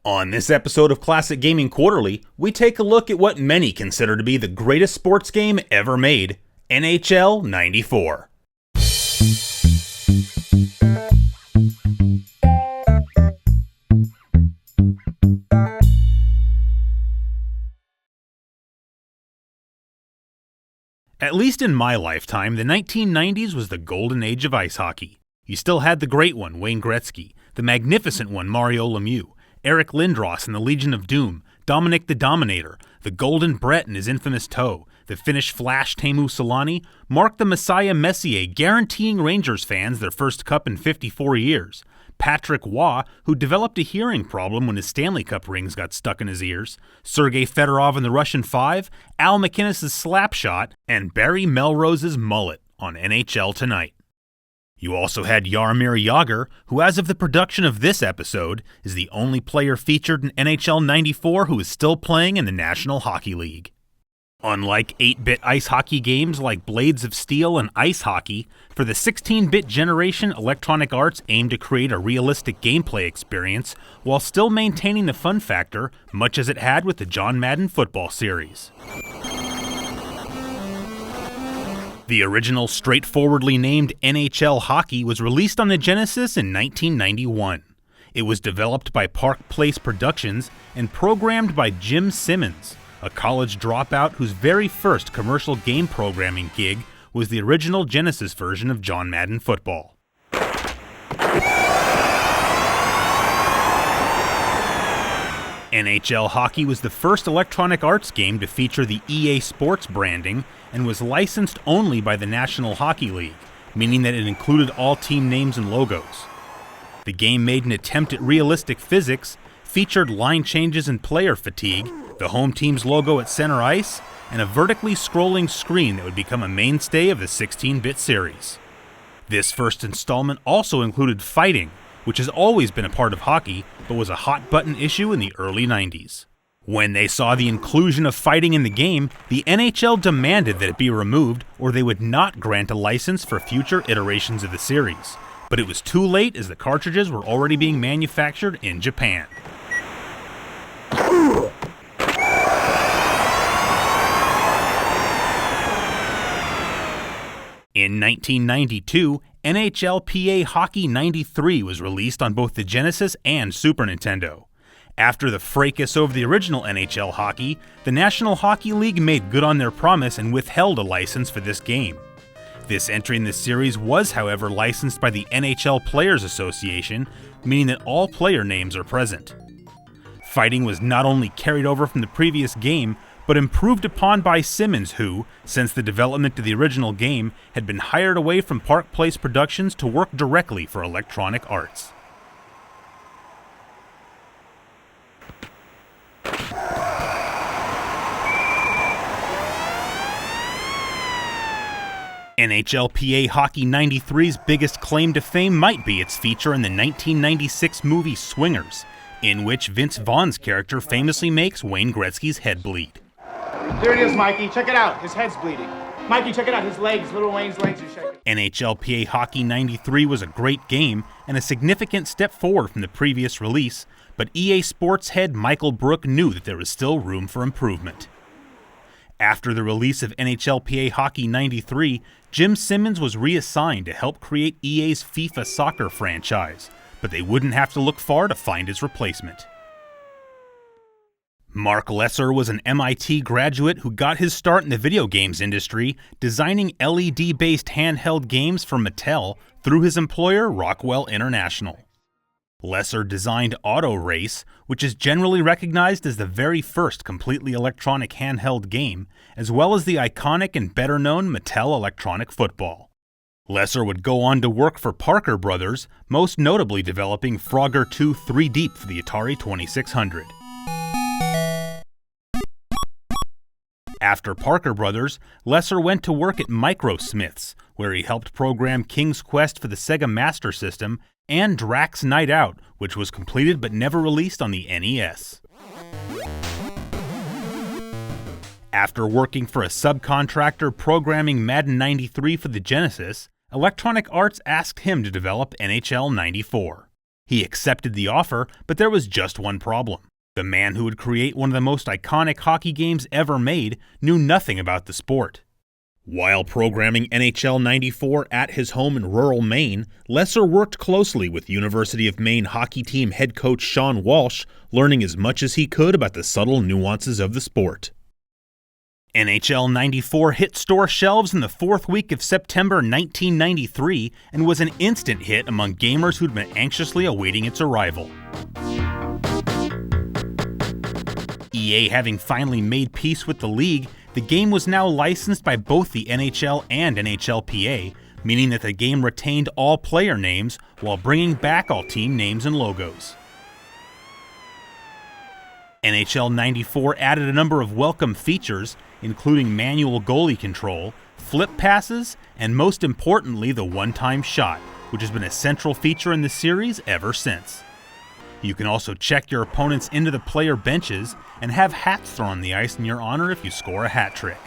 On this episode of Classic Gaming Quarterly, we take a look at what many consider to be the greatest sports game ever made, NHL 94. At least in my lifetime, the 1990s was the golden age of ice hockey. You still had the great one, Wayne Gretzky, the magnificent one, Mario Lemieux, Eric Lindros and the Legion of Doom, Dominic the Dominator, the Golden Brett and his infamous toe, the Finnish Flash Teemu Selanne, Mark the Messiah Messier guaranteeing Rangers fans their first cup in 54 years, Patrick Waugh, who developed a hearing problem when his Stanley Cup rings got stuck in his ears, Sergei Fedorov and the Russian Five, Al MacInnis' slap shot, and Barry Melrose's mullet on NHL Tonight. You also had Jaromir Jagr, who as of the production of this episode, is the only player featured in NHL 94 who is still playing in the National Hockey League. Unlike 8-bit ice hockey games like Blades of Steel and Ice Hockey, for the 16-bit generation, Electronic Arts aimed to create a realistic gameplay experience while still maintaining the fun factor, much as it had with the John Madden football series. The original straightforwardly named NHL Hockey was released on the Genesis in 1991. It was developed by Park Place Productions and programmed by Jim Simmons, a college dropout whose very first commercial game programming gig was the original Genesis version of John Madden Football. NHL Hockey was the first Electronic Arts game to feature the EA Sports branding and was licensed only by the National Hockey League, meaning that it included all team names and logos. The game made an attempt at realistic physics, featured line changes and player fatigue, the home team's logo at center ice, and a vertically scrolling screen that would become a mainstay of the 16-bit series. This first installment also included fighting, which has always been a part of hockey, but was a hot-button issue in the early 90s. When they saw the inclusion of fighting in the game, the NHL demanded that it be removed, or they would not grant a license for future iterations of the series. But it was too late as the cartridges were already being manufactured in Japan. In 1992, NHLPA Hockey 93 was released on both the Genesis and Super Nintendo. After the fracas over the original NHL Hockey, the National Hockey League made good on their promise and withheld a license for this game. This entry in the series was, however, licensed by the NHL Players Association, meaning that all player names are present. Fighting was not only carried over from the previous game, but improved upon by Simmons who, since the development of the original game, had been hired away from Park Place Productions to work directly for Electronic Arts. NHLPA Hockey 93's biggest claim to fame might be its feature in the 1996 movie Swingers, in which Vince Vaughn's character famously makes Wayne Gretzky's head bleed. There it is, Mikey. Check it out. His head's bleeding. Mikey, check it out. His legs, little Wayne's legs are shaking. NHLPA Hockey 93 was a great game and a significant step forward from the previous release, but EA Sports head Michael Brook knew that there was still room for improvement. After the release of NHLPA Hockey 93, Jim Simmons was reassigned to help create EA's FIFA soccer franchise, but they wouldn't have to look far to find his replacement. Mark Lesser was an MIT graduate who got his start in the video games industry, designing LED-based handheld games for Mattel through his employer Rockwell International. Lesser designed Auto Race, which is generally recognized as the very first completely electronic handheld game, as well as the iconic and better-known Mattel Electronic Football. Lesser would go on to work for Parker Brothers, most notably developing Frogger 2 Threedeep for the Atari 2600. After Parker Brothers, Lesser went to work at Microsmiths, where he helped program King's Quest for the Sega Master System and Drac's Night Out, which was completed but never released on the NES. After working for a subcontractor programming Madden 93 for the Genesis, Electronic Arts asked him to develop NHL 94. He accepted the offer, but there was just one problem. The man who would create one of the most iconic hockey games ever made knew nothing about the sport. While programming NHL 94 at his home in rural Maine, Lesser worked closely with University of Maine hockey team head coach Sean Walsh, learning as much as he could about the subtle nuances of the sport. NHL 94 hit store shelves in the fourth week of September 1993 and was an instant hit among gamers who'd been anxiously awaiting its arrival. EA having finally made peace with the league, the game was now licensed by both the NHL and NHLPA, meaning that the game retained all player names while bringing back all team names and logos. NHL 94 added a number of welcome features, including manual goalie control, flip passes, and most importantly the one-time shot, which has been a central feature in the series ever since. You can also check your opponents into the player benches and have hats thrown on the ice in your honor if you score a hat trick.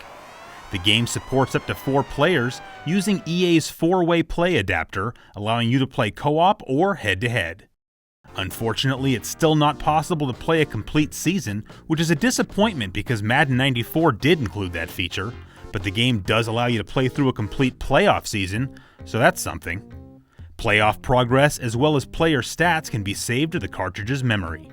The game supports up to 4 players using EA's 4-way play adapter, allowing you to play co-op or head-to-head. Unfortunately, it's still not possible to play a complete season, which is a disappointment because Madden 94 did include that feature, but the game does allow you to play through a complete playoff season, so that's something. Playoff progress as well as player stats can be saved to the cartridge's memory.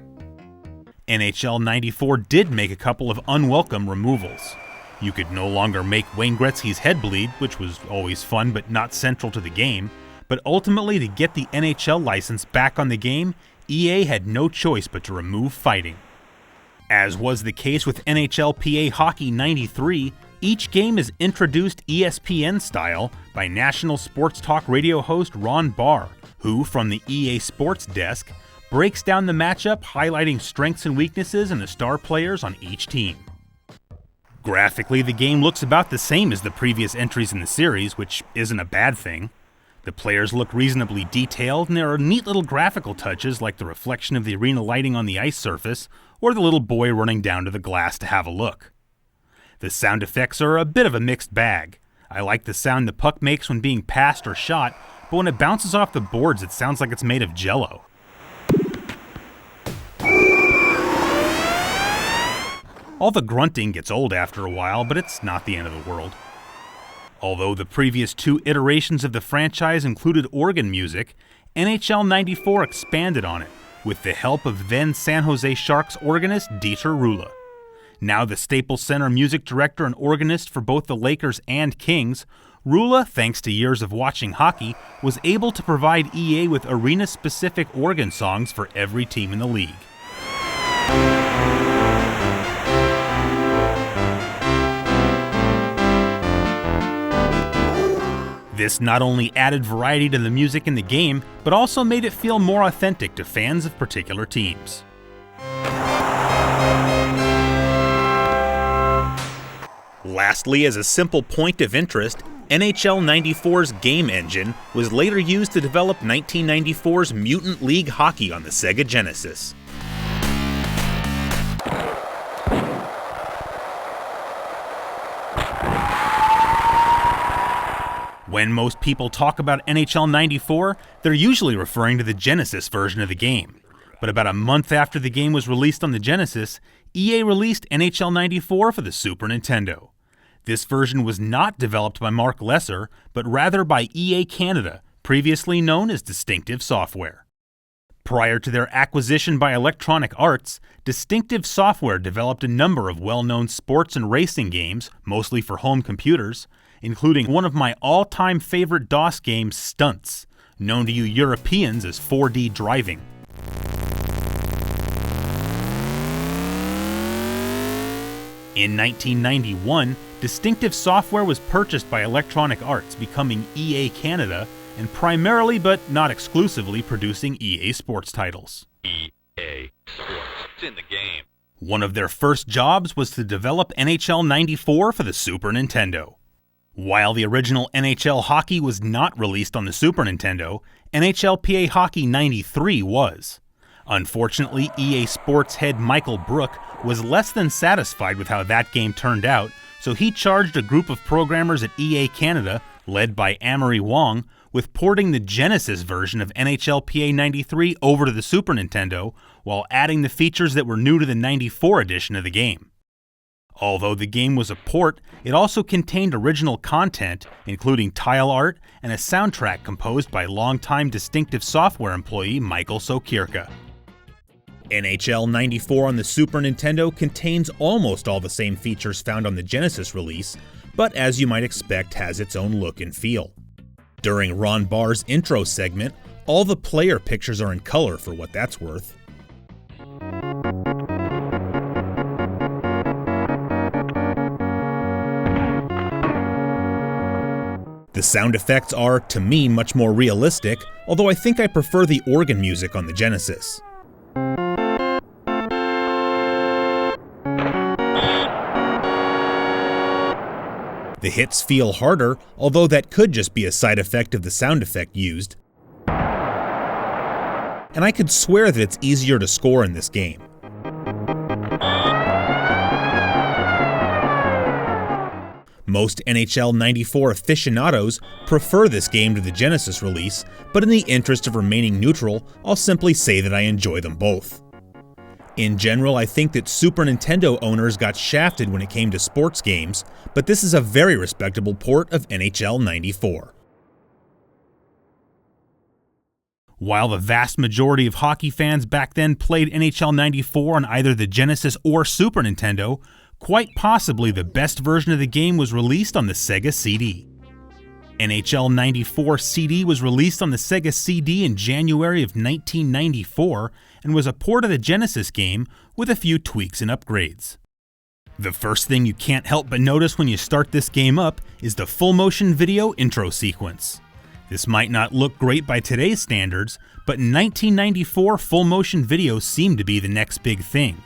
NHL 94 did make a couple of unwelcome removals. You could no longer make Wayne Gretzky's head bleed, which was always fun but not central to the game, but ultimately to get the NHL license back on the game, EA had no choice but to remove fighting. As was the case with NHLPA Hockey 93, each game is introduced ESPN style by national sports talk radio host Ron Barr, who, from the EA Sports desk, breaks down the matchup highlighting strengths and weaknesses in the star players on each team. Graphically, the game looks about the same as the previous entries in the series, which isn't a bad thing. The players look reasonably detailed, and there are neat little graphical touches like the reflection of the arena lighting on the ice surface, or the little boy running down to the glass to have a look. The sound effects are a bit of a mixed bag. I like the sound the puck makes when being passed or shot, but when it bounces off the boards it sounds like it's made of jello. All the grunting gets old after a while, but it's not the end of the world. Although the previous 2 iterations of the franchise included organ music, NHL 94 expanded on it, with the help of then San Jose Sharks organist Dieter Rula. Now the Staples Center music director and organist for both the Lakers and Kings, Rula, thanks to years of watching hockey, was able to provide EA with arena-specific organ songs for every team in the league. This not only added variety to the music in the game, but also made it feel more authentic to fans of particular teams. Lastly, as a simple point of interest, NHL 94's game engine was later used to develop 1994's Mutant League Hockey on the Sega Genesis. When most people talk about NHL 94, they're usually referring to the Genesis version of the game. But about a month after the game was released on the Genesis, EA released NHL 94 for the Super Nintendo. This version was not developed by Mark Lesser, but rather by EA Canada, previously known as Distinctive Software. Prior to their acquisition by Electronic Arts, Distinctive Software developed a number of well-known sports and racing games, mostly for home computers, including one of my all-time favorite DOS games, Stunts, known to you Europeans as 4D driving. In 1991, Distinctive Software was purchased by Electronic Arts, becoming EA Canada, and primarily but not exclusively producing EA Sports titles. EA Sports, it's in the game. One of their first jobs was to develop NHL 94 for the Super Nintendo. While the original NHL Hockey was not released on the Super Nintendo, NHLPA Hockey 93 was. Unfortunately, EA Sports head Michael Brook was less than satisfied with how that game turned out, so he charged a group of programmers at EA Canada, led by Amory Wong, with porting the Genesis version of NHLPA 93 over to the Super Nintendo while adding the features that were new to the 94 edition of the game. Although the game was a port, it also contained original content, including tile art and a soundtrack composed by longtime Distinctive Software employee Michael Sokirka. NHL 94 on the Super Nintendo contains almost all the same features found on the Genesis release, but as you might expect has its own look and feel. During Ron Barr's intro segment, all the player pictures are in color for what that's worth. The sound effects are, to me, much more realistic, although I think I prefer the organ music on the Genesis. The hits feel harder, although that could just be a side effect of the sound effect used. And I could swear that it's easier to score in this game. Most NHL 94 aficionados prefer this game to the Genesis release, but in the interest of remaining neutral, I'll simply say that I enjoy them both. In general, I think that Super Nintendo owners got shafted when it came to sports games, but this is a very respectable port of NHL 94. While the vast majority of hockey fans back then played NHL 94 on either the Genesis or Super Nintendo, quite possibly the best version of the game was released on the Sega CD. NHL 94 CD was released on the Sega CD in January of 1994 and was a port of the Genesis game with a few tweaks and upgrades. The first thing you can't help but notice when you start this game up is the full motion video intro sequence. This might not look great by today's standards, but in 1994 full motion video seemed to be the next big thing.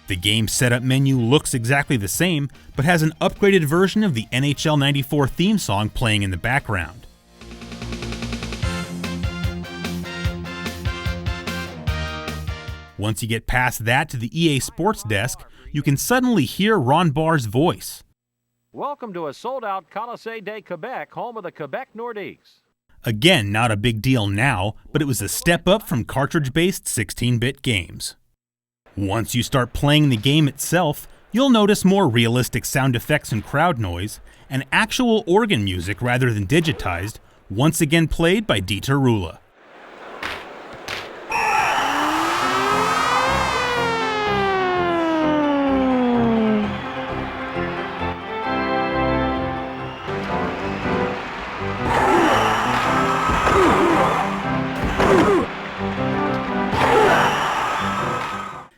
The game setup menu looks exactly the same, but has an upgraded version of the NHL 94 theme song playing in the background. Once you get past that to the EA Sports desk, you can suddenly hear Ron Barr's voice. Welcome to a sold-out Colisée de Quebec, home of the Quebec Nordiques. Again, not a big deal now, but it was a step up from cartridge-based 16-bit games. Once you start playing the game itself, you'll notice more realistic sound effects and crowd noise, and actual organ music rather than digitized, once again played by Dieter Rula.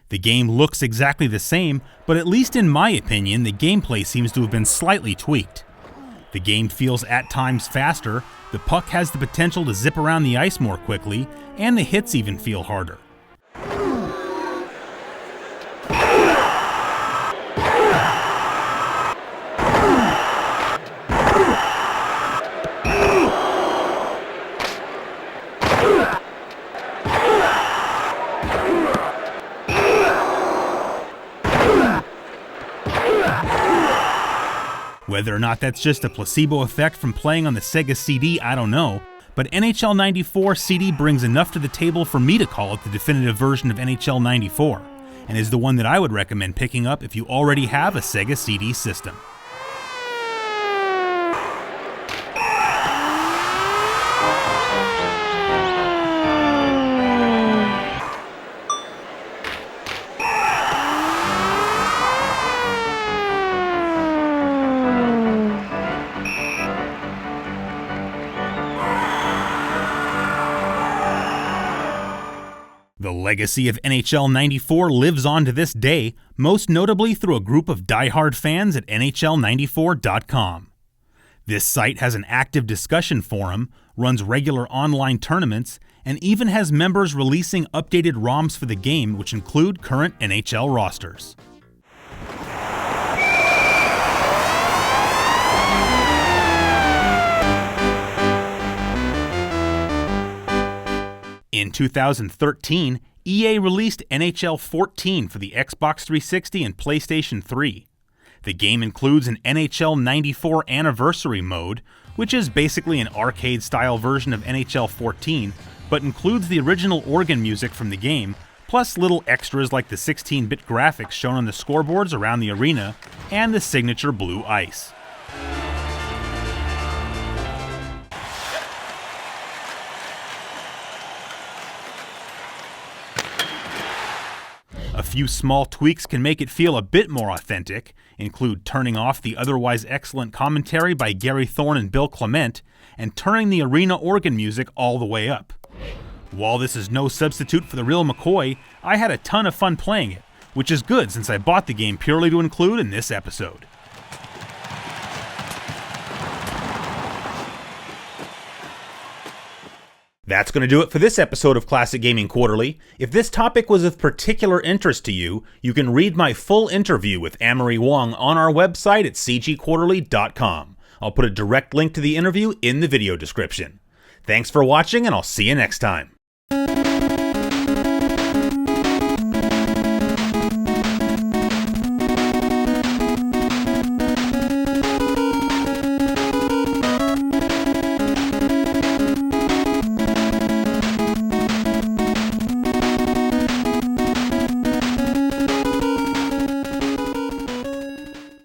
The game looks exactly the same, but at least in my opinion, the gameplay seems to have been slightly tweaked. The game feels at times faster, the puck has the potential to zip around the ice more quickly, and the hits even feel harder. Whether or not that's just a placebo effect from playing on the Sega CD, I don't know, but NHL 94 CD brings enough to the table for me to call it the definitive version of NHL 94, and is the one that I would recommend picking up if you already have a Sega CD system. The legacy of NHL 94 lives on to this day, most notably through a group of diehard fans at NHL94.com. This site has an active discussion forum, runs regular online tournaments, and even has members releasing updated ROMs for the game which include current NHL rosters. In 2013, EA released NHL 14 for the Xbox 360 and PlayStation 3. The game includes an NHL 94 Anniversary mode, which is basically an arcade-style version of NHL 14, but includes the original organ music from the game, plus little extras like the 16-bit graphics shown on the scoreboards around the arena, and the signature blue ice. A few small tweaks can make it feel a bit more authentic, include turning off the otherwise excellent commentary by Gary Thorne and Bill Clement, and turning the arena organ music all the way up. While this is no substitute for the real McCoy, I had a ton of fun playing it, which is good since I bought the game purely to include in this episode. That's going to do it for this episode of Classic Gaming Quarterly. If this topic was of particular interest to you, you can read my full interview with Amory Wong on our website at cgquarterly.com. I'll put a direct link to the interview in the video description. Thanks for watching, and I'll see you next time.